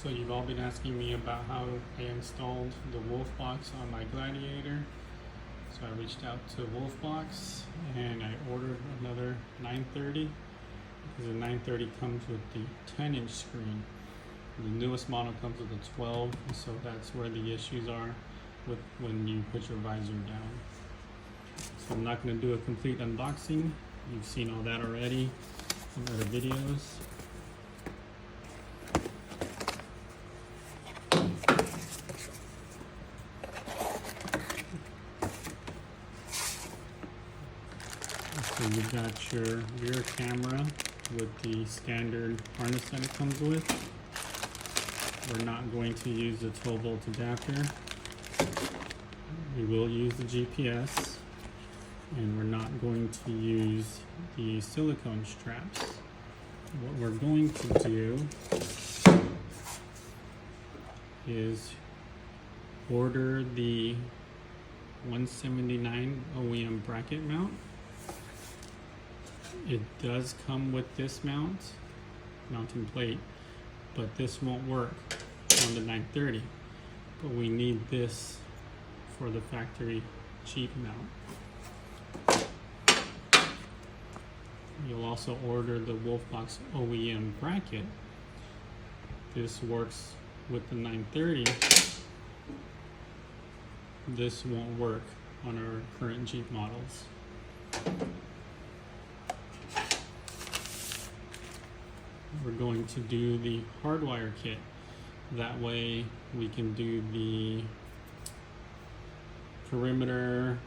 So you've all been asking me about how I installed the Wolfbox on my Gladiator. So I reached out to Wolfbox and I ordered another 930 because the 930 comes with the 10-inch screen. The newest model comes with a 12, so that's where the issues are with when you put your visor down. So I'm not going to do a complete unboxing. You've seen all that already in other videos. So you've got your rear camera with the standard harness that it comes with. We're not going to use the 12-volt adapter. We will use the GPS, and we're not going to use the silicone straps. What we're going to do is order the 179 OEM bracket mount. It does come with this mounting plate, but this won't work on the 930. But we need this for the factory Jeep mount. You'll also order the Wolfbox OEM bracket. This works with the 930. This won't work on our current Jeep models. We're going to do the hardwire kit. That way we can do the perimeter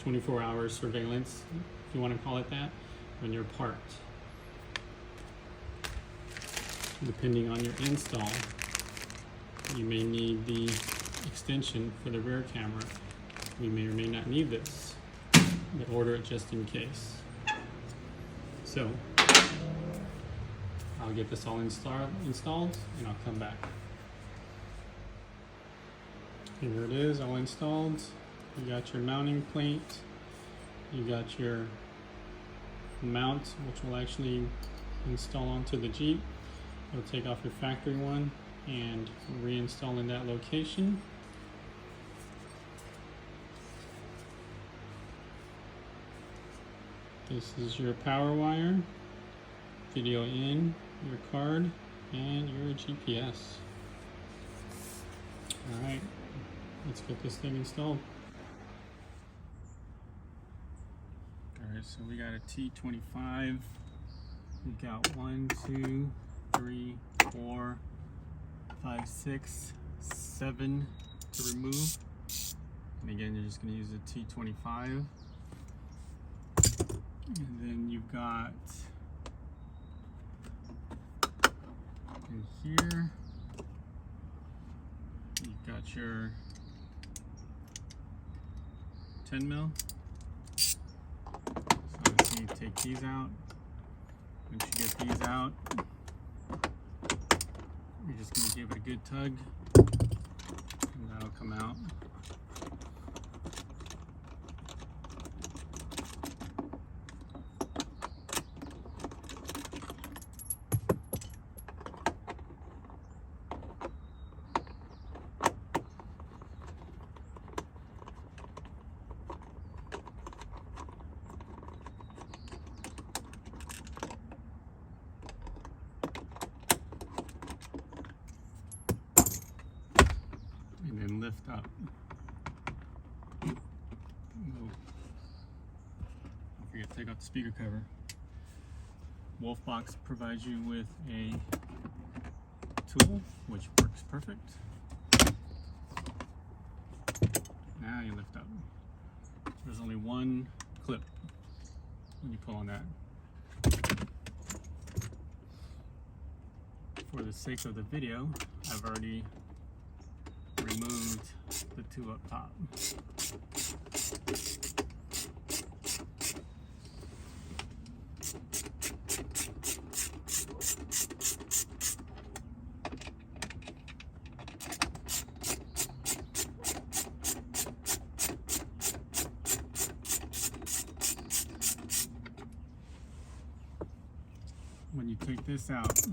24-hour surveillance, if you want to call it that, when you're parked. Depending on your install, you may need the extension for the rear camera. We may or may not need this, but order it just in case. So I'll get this all installed and I'll come back. Here it is, all installed. You got your mounting plate. You got your mount, which will actually install onto the Jeep. You'll take off your factory one and reinstall in that location. This is your power wire, video in, your card, and your GPS. Alright, let's get this thing installed. Alright, so we got a T25. We got 1, 2, 3, 4, 5, 6, 7 to remove. And again, you're just going to use a T25. And then you've got in here, you've got your 10 mil. So obviously you take these out. Once you get these out, you're just going to give it a good tug and that'll come out. Lift up. Oh, don't forget to take out the speaker cover. Wolfbox provides you with a tool which works perfect. Now you lift up. There's only one clip when you pull on that. For the sake of the video, I've already removed the two up top. When you take this out,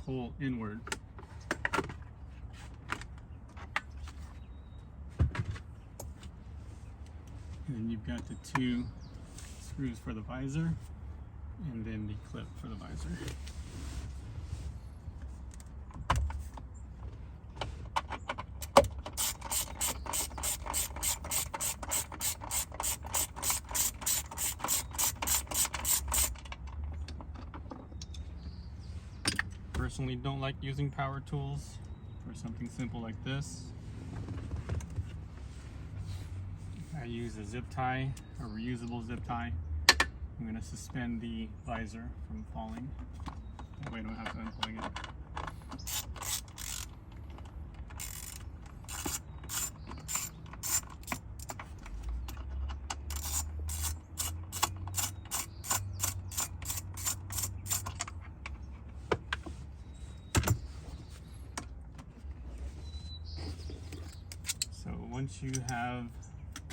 pull inward. And then you've got the 2 screws for the visor, and then the clip for the visor. Personally don't like using power tools for something simple like this. I use a zip tie, a reusable zip tie. I'm going to suspend the visor from falling. That way I don't have to unplug it. So once you have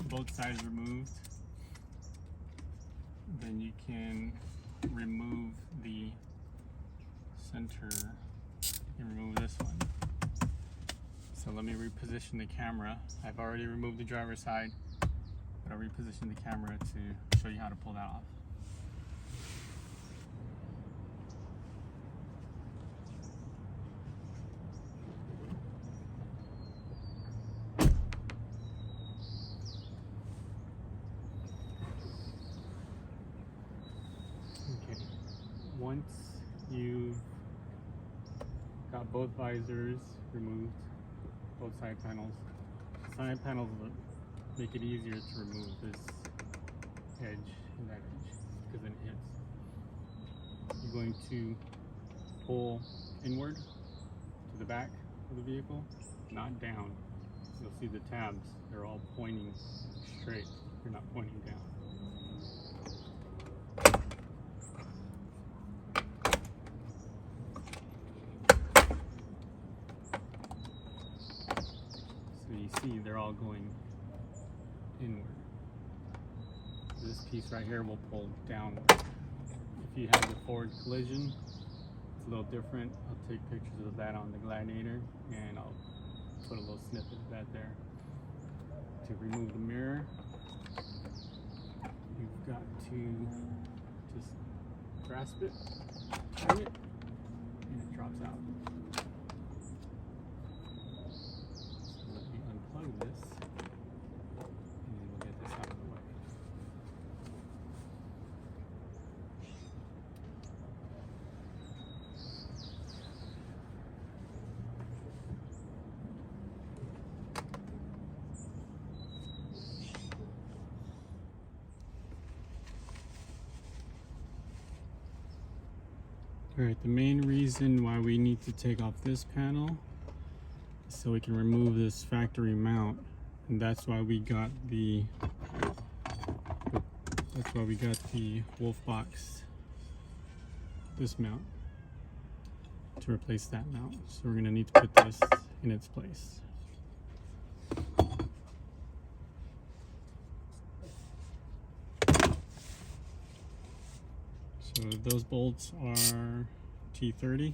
both sides removed, then you can remove the center. You can remove this one. So let me reposition the camera. I've already removed the driver's side, but I'll reposition the camera to show you how to pull that off. Once you've got both visors removed, both side panels will make it easier to remove this edge and that edge, because then it hits. You're going to pull inward to the back of the vehicle, not down. You'll see the tabs, they're all pointing straight, they're not pointing down. See, they're all going inward. This piece right here will pull downward. If you have the forward collision, it's a little different. I'll take pictures of that on the Gladiator, and I'll put a little snippet of that there. To remove the mirror, you've got to just grasp it, turn it, and it drops out. This, and then we'll get this out of the way. All right, the main reason why we need to take off this panel so we can remove this factory mount, and that's why we got the Wolfbox, this mount, to replace that mount. So we're going to need to put this in its place. So those bolts are T30.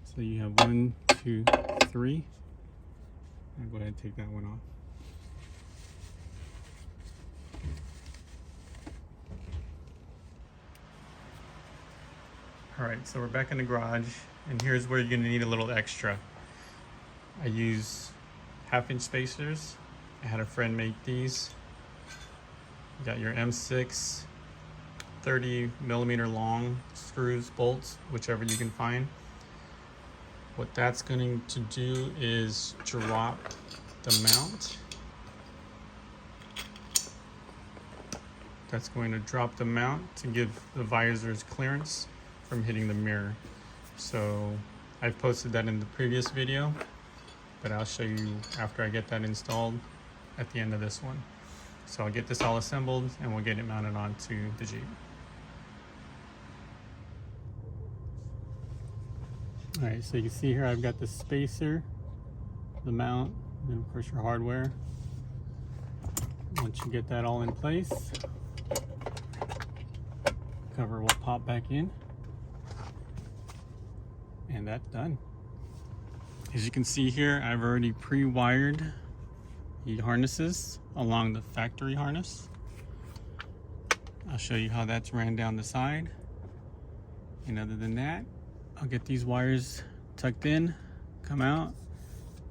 So you have 1, 2, 3. I'll go ahead and take that one off. Alright, so we're back in the garage, and here's where you're going to need a little extra. I use 1/2-inch spacers. I had a friend make these. You got your M6 30mm long screws, bolts, whichever you can find. What that's going to do is drop the mount. That's going to drop the mount to give the visors clearance from hitting the mirror. So I've posted that in the previous video, but I'll show you after I get that installed at the end of this one. So I'll get this all assembled and we'll get it mounted onto the Jeep. Alright, so you can see here I've got the spacer, the mount, and of course your hardware. Once you get that all in place, cover will pop back in. And that's done. As you can see here, I've already pre-wired the harnesses along the factory harness. I'll show you how that's ran down the side. And other than that, I'll get these wires tucked in, come out,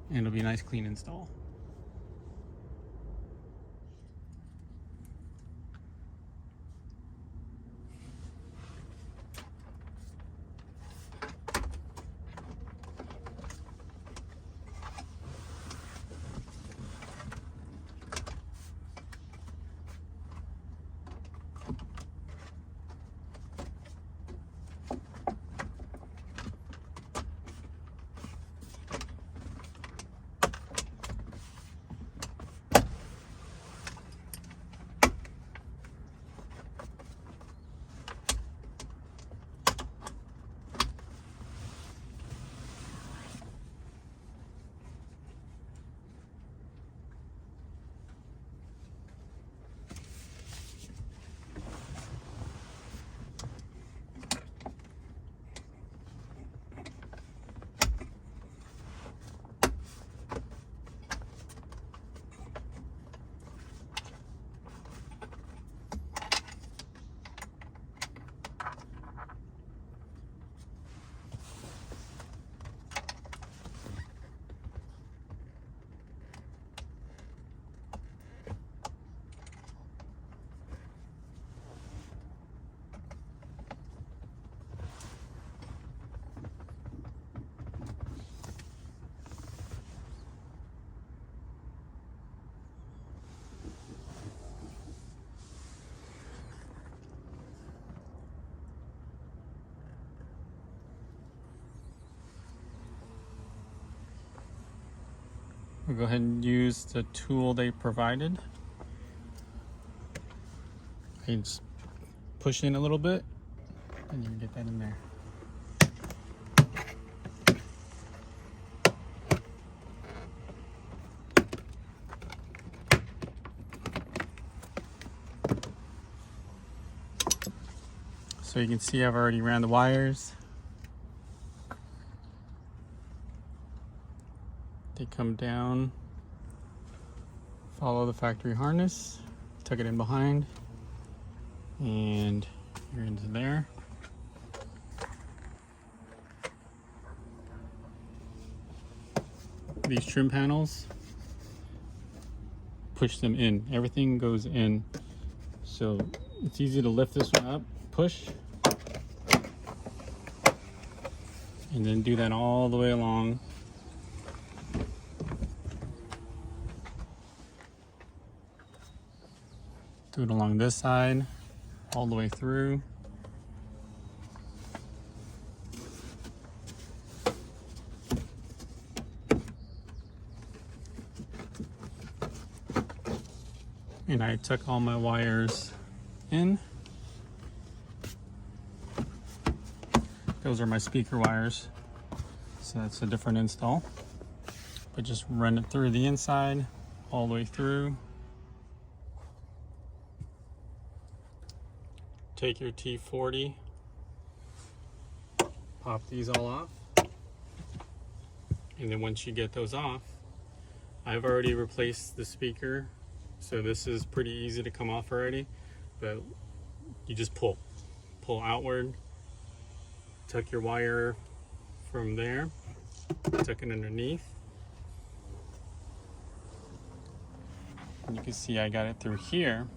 and it'll be a nice clean install. We'll go ahead and use the tool they provided. You just push in a little bit and you can get that in there. So you can see I've already ran the wires. They come down, follow the factory harness, tuck it in behind, and you're into there. These trim panels, push them in. Everything goes in. So it's easy to lift this one up, push, and then do that all the way along. Do it along this side, all the way through. And I took all my wires in. Those are my speaker wires. So that's a different install. But just run it through the inside, all the way through. Take your T40, pop these all off, and then once you get those off, I've already replaced the speaker, so this is pretty easy to come off already, but you just pull outward, tuck your wire from there, tuck it underneath, and you can see I got it through here.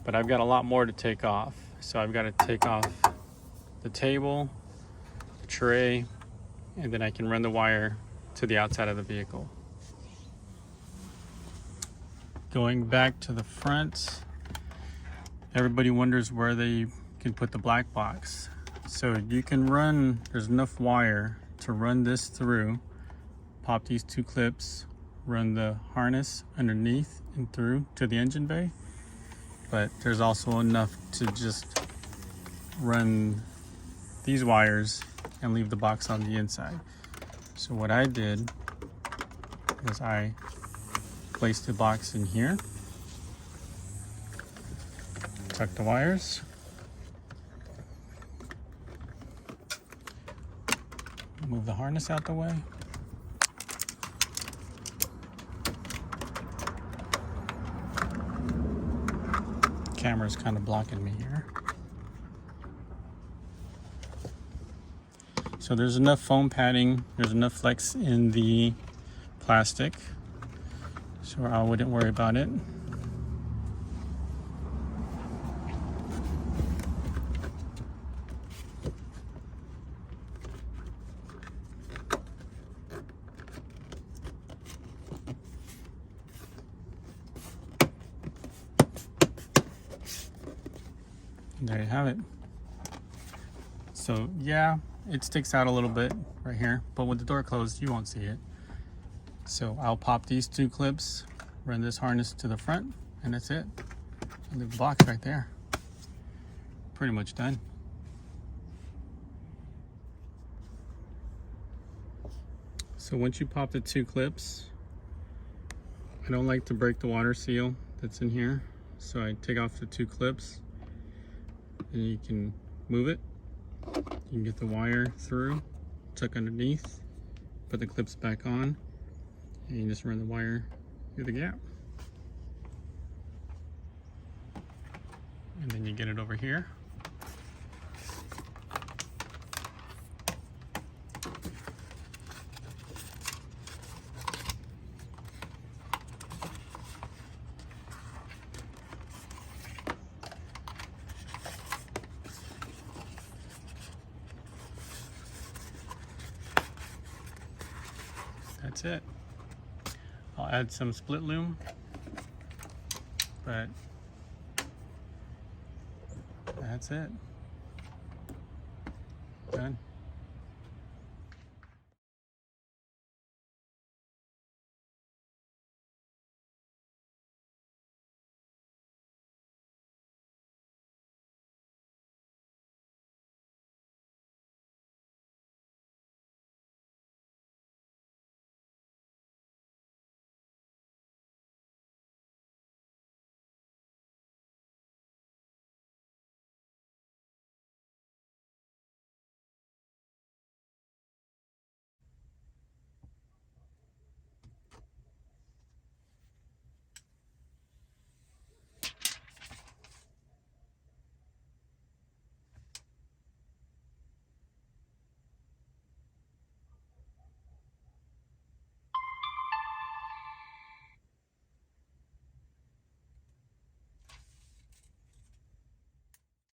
But I've got a lot more to take off. So I've got to take off the table, the tray, and then I can run the wire to the outside of the vehicle. Going back to the front, everybody wonders where they can put the black box. So you can run, there's enough wire to run this through, pop these two clips, run the harness underneath and through to the engine bay. But there's also enough to just run these wires and leave the box on the inside. So what I did was I placed the box in here, tuck the wires, Move the harness out the way. Camera's kind of blocking me here. So there's enough foam padding, there's enough flex in the plastic, so I wouldn't worry about it. There you have it. So yeah, it sticks out a little bit right here, but with the door closed, you won't see it. So I'll pop these two clips, run this harness to the front, and that's it. And the box right there. Pretty much done. So once you pop the two clips, I don't like to break the water seal that's in here. So I take off the two clips, and you can move it. You can get the wire through, tuck underneath, put the clips back on, and you just run the wire through the gap. And then you get it over here. That's it. I'll add some split loom, but that's it. Done.